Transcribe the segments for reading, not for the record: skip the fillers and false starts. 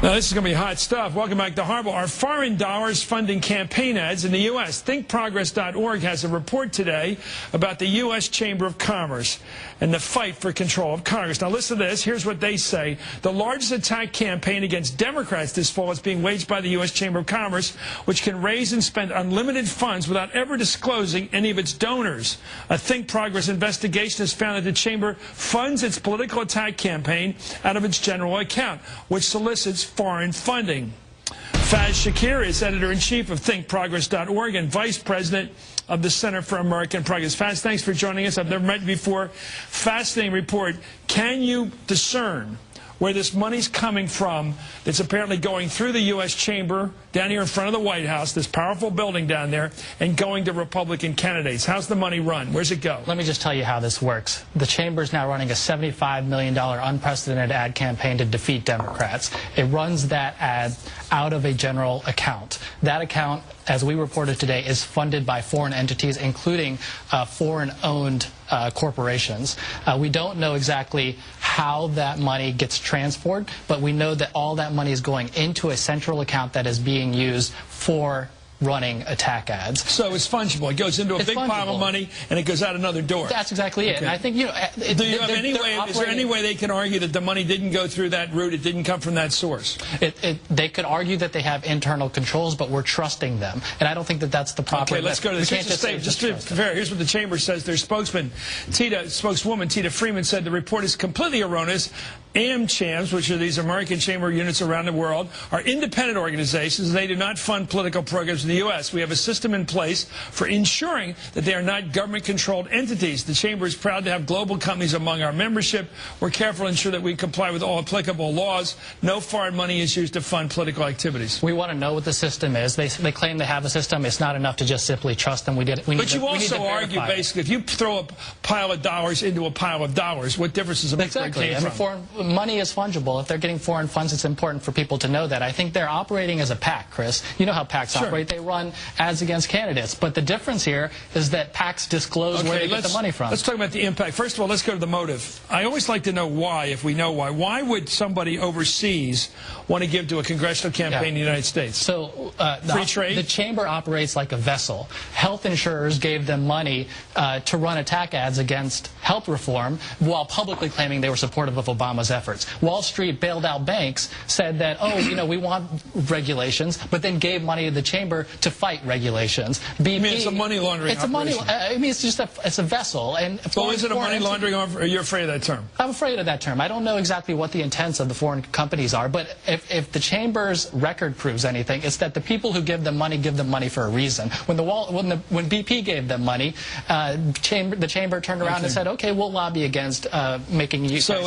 Now, this is going to be hot stuff. Welcome back to Harbaugh. Are foreign dollars funding campaign ads in the U.S.? ThinkProgress.org has a report today about the U.S. Chamber of Commerce and the fight for control of Congress. Now, listen to this. Here's what they say. The largest attack campaign against Democrats this fall is being waged by the U.S. Chamber of Commerce, which can raise and spend unlimited funds without ever disclosing any of its donors. A ThinkProgress investigation has found that the Chamber funds its political attack campaign out of its general account, which solicits foreign funding. Faz Shakir is editor-in-chief of ThinkProgress.org and vice president of the Center for American Progress. Faz, thanks for joining us. I've never met you before. Fascinating report. Can you discern where this money's coming from that's apparently going through the U.S. Chamber down here in front of the White House, this powerful building down there, and going to Republican candidates? How's the money run? Where's it go? Let me just tell you how this works. The Chamber's now running a $75 million unprecedented ad campaign to defeat Democrats. It runs that ad out of a general account. That account, as we reported today, is funded by foreign entities, including foreign-owned corporations. We don't know exactly how that money gets transferred, but we know that all that money is going into a central account that is being used for running attack ads. So it's fungible. It goes into a big pile of money and it goes out another door. That's exactly it. Okay. And I think, you know, is there any way they can argue that the money didn't go through that route, it didn't come from that source? They could argue that they have internal controls, but we're trusting them. And I don't think that that's the proper... Okay, let's go to this. Just to be fair, here's what the Chamber says. Their spokeswoman Tita Freeman said the report is completely erroneous. AmChams, which are these American Chamber units around the world, are independent organizations, and they do not fund political programs in the U.S. We have a system in place for ensuring that they are not government-controlled entities. The Chamber is proud to have global companies among our membership. We're careful to ensure that we comply with all applicable laws. No foreign money is used to fund political activities. We want to know what the system is. They claim they have a system. It's not enough to just simply trust them. But you also argue, basically, if you throw a pile of dollars into a pile of dollars, what difference does it make where it came from? Money is fungible. If they're getting foreign funds, it's important for people to know that. I think they're operating as a PAC, Chris. You know how PACs operate. They run ads against candidates. But the difference here is that PACs disclose where they get the money from. Let's talk about the impact. First of all, let's go to the motive. I always like to know why, if we know why. Why would somebody overseas want to give to a congressional campaign in the United States? So free trade? The Chamber operates like a vessel. Health insurers gave them money to run attack ads against health reform while publicly claiming they were supportive of Obama's efforts. Wall Street bailed out banks, said that, oh, you know, we want regulations, but then gave money to the Chamber to fight regulations. BP, I mean, it's a money laundering operation. I mean, it's just it's a vessel. And well, is it a money laundering, or are you afraid of that term? I'm afraid of that term. I don't know exactly what the intents of the foreign companies are, but if the Chamber's record proves anything, it's that the people who give them money for a reason. When BP gave them money, the Chamber turned around and said, okay, we'll lobby against making use of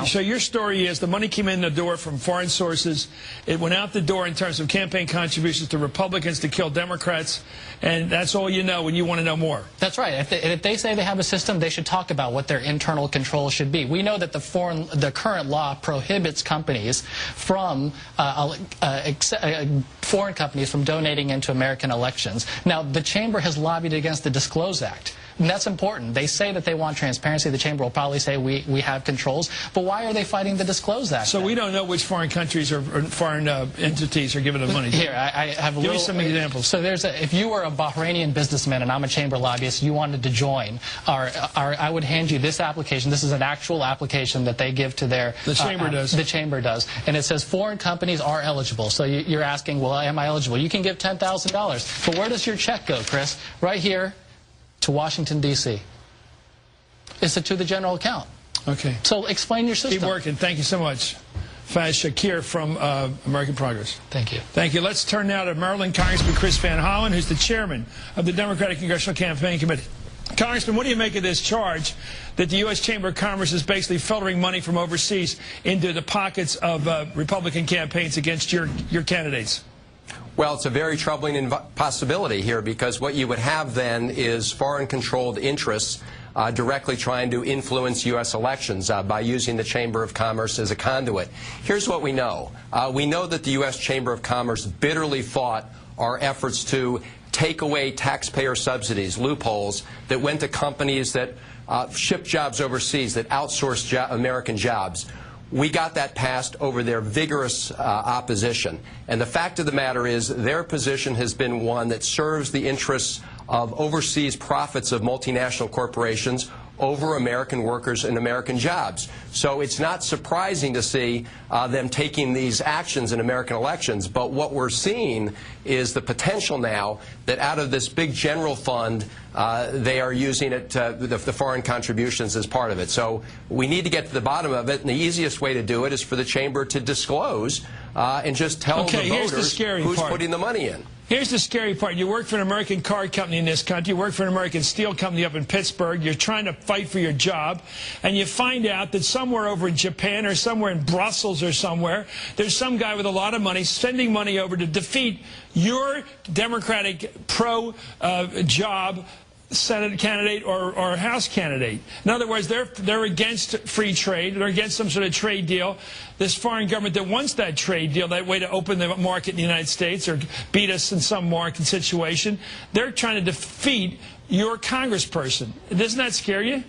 So your story is the money came in the door from foreign sources. It went out the door in terms of campaign contributions to Republicans to kill Democrats, and that's all you know when you want to know more. That's right. If they say they have a system, they should talk about what their internal control should be. We know that the current law prohibits companies from foreign companies from donating into American elections. Now, the Chamber has lobbied against the Disclose Act. And that's important. They say that they want transparency. The Chamber will probably say we have controls. But why are they fighting the Disclose Act? So we don't know which foreign countries or foreign entities are giving them money. Here, I have Give me some examples. So if you were a Bahrainian businessman and I'm a Chamber lobbyist, you wanted to join, I would hand you this application. This is an actual application that they give to their... The Chamber does. The Chamber does. And it says foreign companies are eligible. So you're asking, well, am I eligible? You can give $10,000. But where does your check go, Chris? Right here. To Washington, D.C. It's to the general account. Okay. So explain your system. Keep working. Thank you so much. Faz Shakir from American Progress. Thank you. Thank you. Let's turn now to Maryland Congressman Chris Van Hollen, who's the chairman of the Democratic Congressional Campaign Committee. Congressman, what do you make of this charge that the U.S. Chamber of Commerce is basically filtering money from overseas into the pockets of Republican campaigns against your candidates? Well, it's a very troubling possibility here, because what you would have then is foreign-controlled interests directly trying to influence U.S. elections by using the Chamber of Commerce as a conduit. Here's what we know. We know that the U.S. Chamber of Commerce bitterly fought our efforts to take away taxpayer subsidies, loopholes that went to companies that ship jobs overseas, that outsource American jobs. we got that passed over their vigorous opposition. And the fact of the matter is their position has been one that serves the interests of overseas profits of multinational corporations over American workers and American jobs. So it's not surprising to see them taking these actions in American elections. But what we're seeing is the potential now that out of this big general fund, they are using it, the foreign contributions as part of it. So we need to get to the bottom of it, and the easiest way to do it is for the chamber to disclose and just tell the voters who's putting the money in. Here's the scary part. You work for an American car company in this country. You work for an American steel company up in Pittsburgh. You're trying to fight for your job. And you find out that somewhere over in Japan or somewhere in Brussels or somewhere, there's some guy with a lot of money sending money over to defeat your Democratic pro-job Senate candidate or House candidate. In other words, they're against free trade. They're against some sort of trade deal. This foreign government that wants that trade deal, that way to open the market in the United States or beat us in some market situation, they're trying to defeat your congressperson. Doesn't that scare you?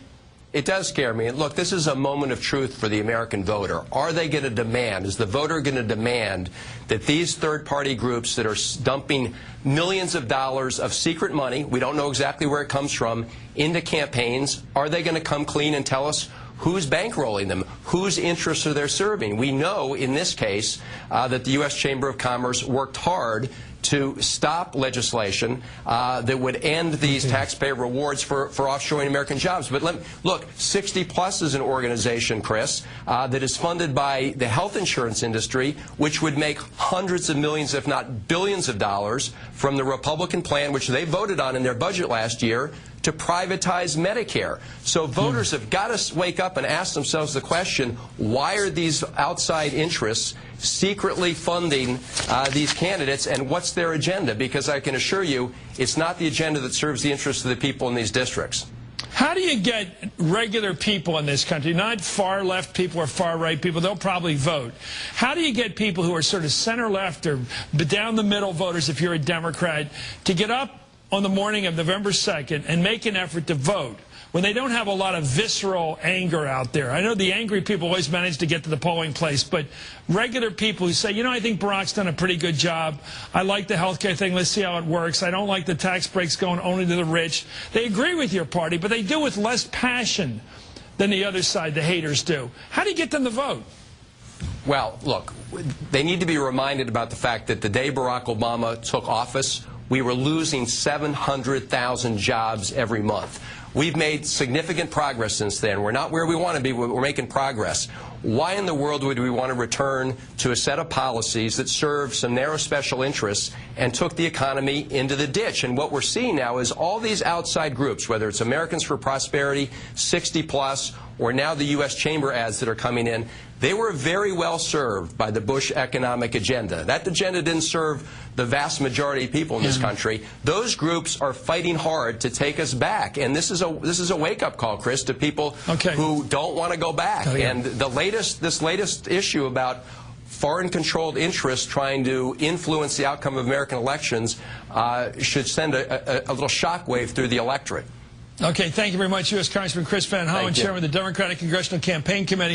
It does scare me. And look, this is a moment of truth for the American voter. Are they going to demand, is the voter going to demand that these third-party groups that are dumping millions of dollars of secret money, we don't know exactly where it comes from, into campaigns, are they going to come clean and tell us who's bankrolling them, whose interests are they serving? We know in this case that the U.S. Chamber of Commerce worked hard to stop legislation that would end these taxpayer rewards for offshoring American jobs. But look, 60 Plus is an organization, Chris, that is funded by the health insurance industry, which would make hundreds of millions, if not billions of dollars from the Republican plan, which they voted on in their budget last year, to privatize Medicare. So voters have got to wake up and ask themselves the question, why are these outside interests secretly funding these candidates, and what's their agenda? Because I can assure you, it's not the agenda that serves the interests of the people in these districts. How do you get regular people in this country, not far-left people or far-right people, they'll probably vote. How do you get people who are sort of center-left or down-the-middle voters, if you're a Democrat, to get up on the morning of November 2nd and make an effort to vote when they don't have a lot of visceral anger out there? I know the angry people always manage to get to the polling place, but regular people who say, you know, I think Barack's done a pretty good job. I like the health care thing. Let's see how it works. I don't like the tax breaks going only to the rich. They agree with your party, but they do it with less passion than the other side, the haters, do. How do you get them to vote? Well, look, they need to be reminded about the fact that the day Barack Obama took office, we were losing 700,000 jobs every month. We've made significant progress since then. We're not where we want to be, but we're making progress. Why in the world would we want to return to a set of policies that served some narrow special interests and took the economy into the ditch? And what we're seeing now is all these outside groups, whether it's Americans for Prosperity, 60 Plus, or now the U.S. Chamber ads that are coming in, they were very well served by the Bush economic agenda. That agenda didn't serve the vast majority of people in this country. Those groups are fighting hard to take us back, and this is a wake-up call, Chris, to people who don't want to go back. And this latest issue about foreign-controlled interests trying to influence the outcome of American elections should send a little shockwave through the electorate. Okay, thank you very much, U.S. Congressman Chris Van Hollen, Chairman of the Democratic Congressional Campaign Committee.